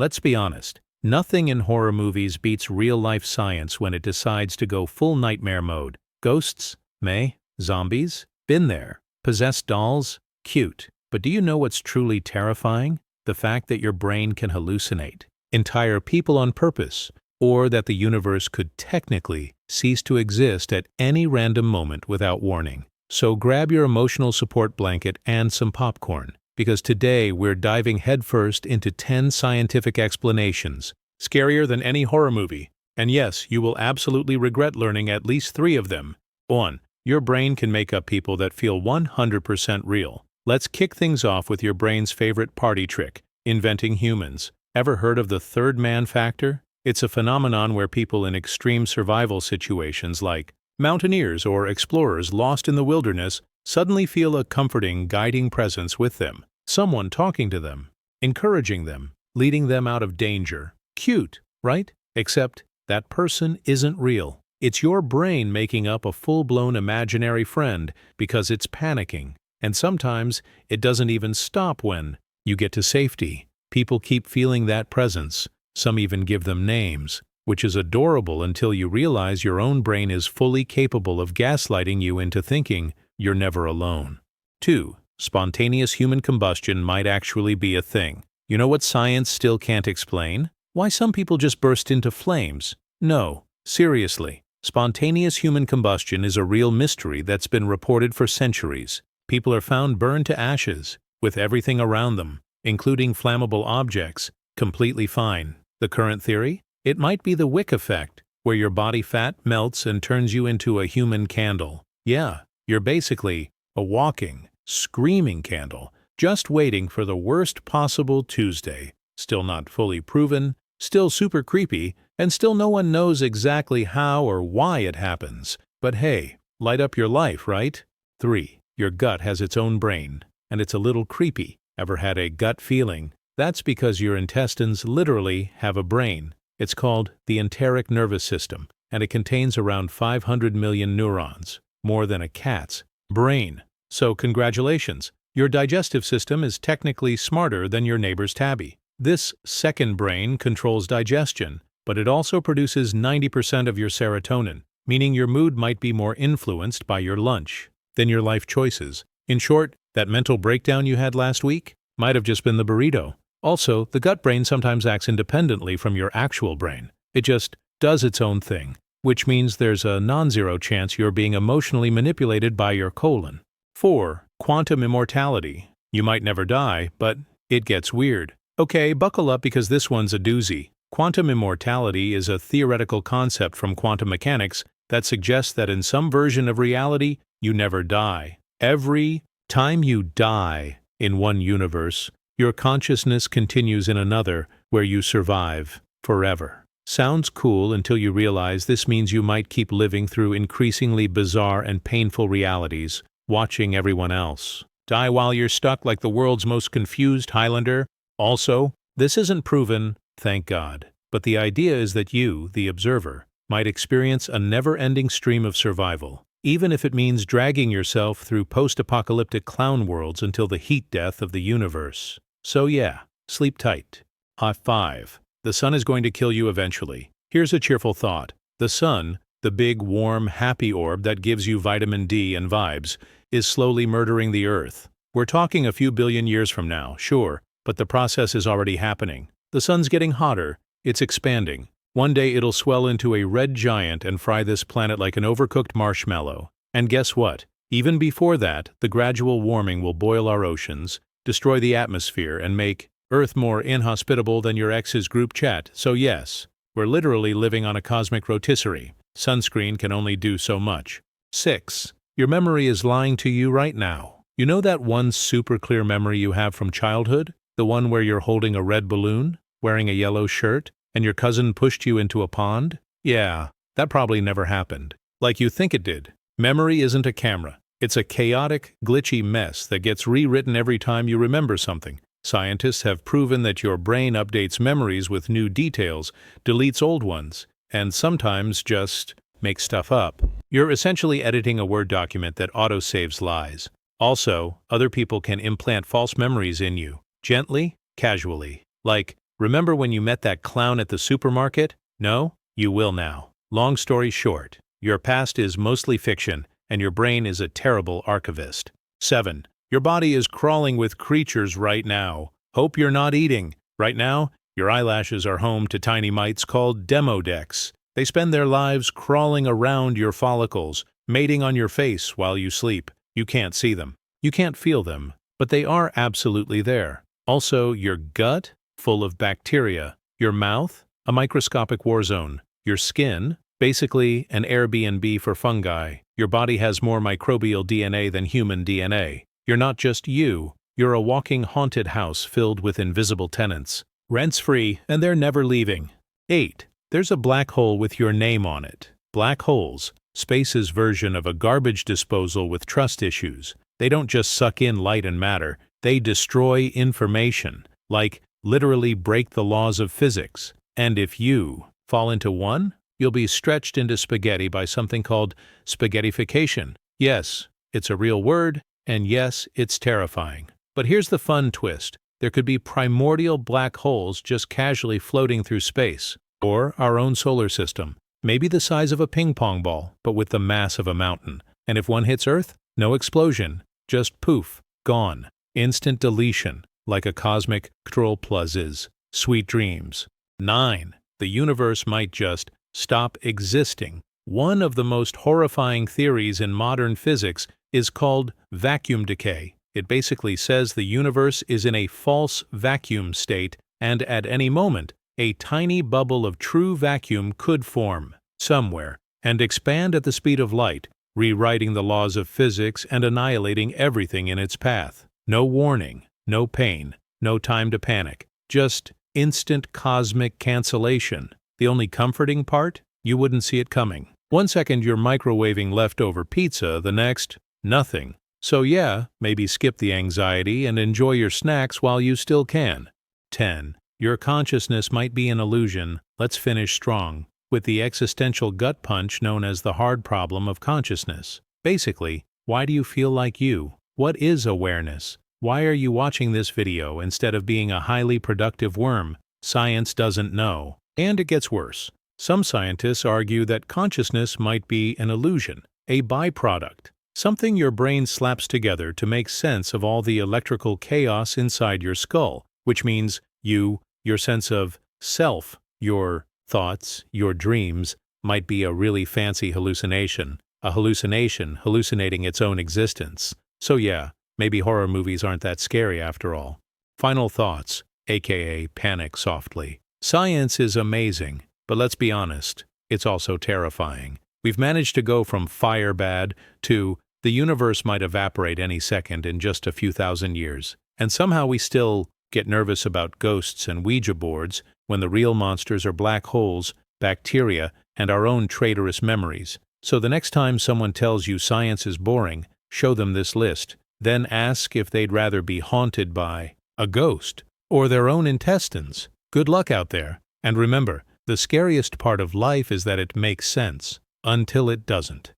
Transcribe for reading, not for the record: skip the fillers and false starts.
Let's be honest. Nothing in horror movies beats real-life science when it decides to go full nightmare mode. Ghosts? Meh. Zombies? Been there. Possessed dolls? Cute. But do you know what's truly terrifying? The fact that your brain can hallucinate entire people on purpose, or that the universe could technically cease to exist at any random moment without warning. So grab your emotional support blanket and some popcorn, because today we're diving headfirst into 10 scientific explanations, scarier than any horror movie. And yes, you will absolutely regret learning at least 3 of them. 1. Your brain can make up people that feel 100% real. Let's kick things off with your brain's favorite party trick, inventing humans. Ever heard of the third man factor? It's a phenomenon where people in extreme survival situations like mountaineers or explorers lost in the wilderness suddenly feel a comforting, guiding presence with them. Someone talking to them, encouraging them, leading them out of danger. Cute, right? Except that person isn't real. It's your brain making up a full-blown imaginary friend because it's panicking. And sometimes it doesn't even stop when you get to safety. People keep feeling that presence. Some even give them names, which is adorable until you realize your own brain is fully capable of gaslighting you into thinking you're never alone. 2. Spontaneous human combustion might actually be a thing. You know what science still can't explain? Why some people just burst into flames? No, seriously. Spontaneous human combustion is a real mystery that's been reported for centuries. People are found burned to ashes, with everything around them, including flammable objects, completely fine. The current theory? It might be the wick effect, where your body fat melts and turns you into a human candle. Yeah, you're basically a walking, screaming candle, just waiting for the worst possible Tuesday. Still not fully proven, still super creepy, and still no one knows exactly how or why it happens. But hey, light up your life, right? 3. Your gut has its own brain, and it's a little creepy. Ever had a gut feeling? That's because your intestines literally have a brain. It's called the enteric nervous system, and it contains around 500 million neurons, more than a cat's brain. So congratulations, your digestive system is technically smarter than your neighbor's tabby. This second brain controls digestion, but it also produces 90% of your serotonin, meaning your mood might be more influenced by your lunch than your life choices. In short, that mental breakdown you had last week might have just been the burrito. Also, the gut brain sometimes acts independently from your actual brain. It just does its own thing, which means there's a non-zero chance you're being emotionally manipulated by your colon. 4. Quantum immortality. You might never die, but it gets weird. Okay, buckle up because this one's a doozy. Quantum immortality is a theoretical concept from quantum mechanics that suggests that in some version of reality, you never die. Every time you die in one universe, your consciousness continues in another where you survive forever. Sounds cool until you realize this means you might keep living through increasingly bizarre and painful realities, watching everyone else die while you're stuck like the world's most confused Highlander. Also, this isn't proven, thank God, but the idea is that you, the observer, might experience a never-ending stream of survival, even if it means dragging yourself through post-apocalyptic clown worlds until the heat death of the universe. So yeah, sleep tight. 5. The sun is going to kill you eventually. Here's a cheerful thought. The sun, the big, warm, happy orb that gives you vitamin D and vibes, is slowly murdering the Earth. We're talking a few billion years from now, sure, but the process is already happening. The sun's getting hotter, it's expanding. One day it'll swell into a red giant and fry this planet like an overcooked marshmallow. And guess what? Even before that, the gradual warming will boil our oceans, destroy the atmosphere, and make Earth more inhospitable than your ex's group chat. So yes, we're literally living on a cosmic rotisserie. Sunscreen can only do so much. 6. Your memory is lying to you right now. You know that one super clear memory you have from childhood? The one where you're holding a red balloon, wearing a yellow shirt, and your cousin pushed you into a pond? Yeah, that probably never happened. Like you think it did. Memory isn't a camera. It's a chaotic, glitchy mess that gets rewritten every time you remember something. Scientists have proven that your brain updates memories with new details, deletes old ones, and sometimes just makes stuff up. You're essentially editing a Word document that autosaves lies. Also, other people can implant false memories in you, gently, casually. Like, Remember when you met that clown at the supermarket? No? You will now. Long story short, your past is mostly fiction, and your brain is a terrible archivist. 7. Your body is crawling with creatures right now. Hope you're not eating. Right now, your eyelashes are home to tiny mites called demodex. They spend their lives crawling around your follicles, mating on your face while you sleep. You can't see them. You can't feel them, but they are absolutely there. Also, your gut, full of bacteria. Your mouth, a microscopic war zone. Your skin, basically an Airbnb for fungi. Your body has more microbial DNA than human DNA. You're not just you. You're a walking haunted house filled with invisible tenants. Rent's free, and they're never leaving. 8. There's a black hole with your name on it. Black holes, space's version of a garbage disposal with trust issues. They don't just suck in light and matter, they destroy information, like literally break the laws of physics. And if you fall into one, you'll be stretched into spaghetti by something called spaghettification. Yes, it's a real word, and yes, it's terrifying. But here's the fun twist. There could be primordial black holes just casually floating through space, or our own solar system, maybe the size of a ping pong ball, but with the mass of a mountain. And if one hits Earth, no explosion, just poof, gone. Instant deletion, like a cosmic Ctrl+ is. Sweet dreams. 9. The universe might just stop existing. One of the most horrifying theories in modern physics is called vacuum decay. It basically says the universe is in a false vacuum state, and at any moment, a tiny bubble of true vacuum could form somewhere and expand at the speed of light, rewriting the laws of physics and annihilating everything in its path. No warning, no pain, no time to panic, just instant cosmic cancellation. The only comforting part? You wouldn't see it coming. 1 second you're microwaving leftover pizza, the next, nothing. So yeah, maybe skip the anxiety and enjoy your snacks while you still can. 10. Your consciousness might be an illusion. Let's finish strong with the existential gut punch known as the hard problem of consciousness. Basically, why do you feel like you? What is awareness? Why are you watching this video instead of being a highly productive worm? Science doesn't know. And it gets worse. Some scientists argue that consciousness might be an illusion, a byproduct, something your brain slaps together to make sense of all the electrical chaos inside your skull, which means you, your sense of self, your thoughts, your dreams, might be a really fancy hallucination, a hallucination hallucinating its own existence. So yeah, maybe horror movies aren't that scary after all. Final thoughts, aka panic softly. Science is amazing, but let's be honest, it's also terrifying. We've managed to go from fire bad to the universe might evaporate any second in just a few thousand years, and somehow we still get nervous about ghosts and Ouija boards when the real monsters are black holes, bacteria, and our own traitorous memories. So the next time someone tells you science is boring, show them this list, then ask if they'd rather be haunted by a ghost or their own intestines. Good luck out there, and remember, the scariest part of life is that it makes sense until it doesn't.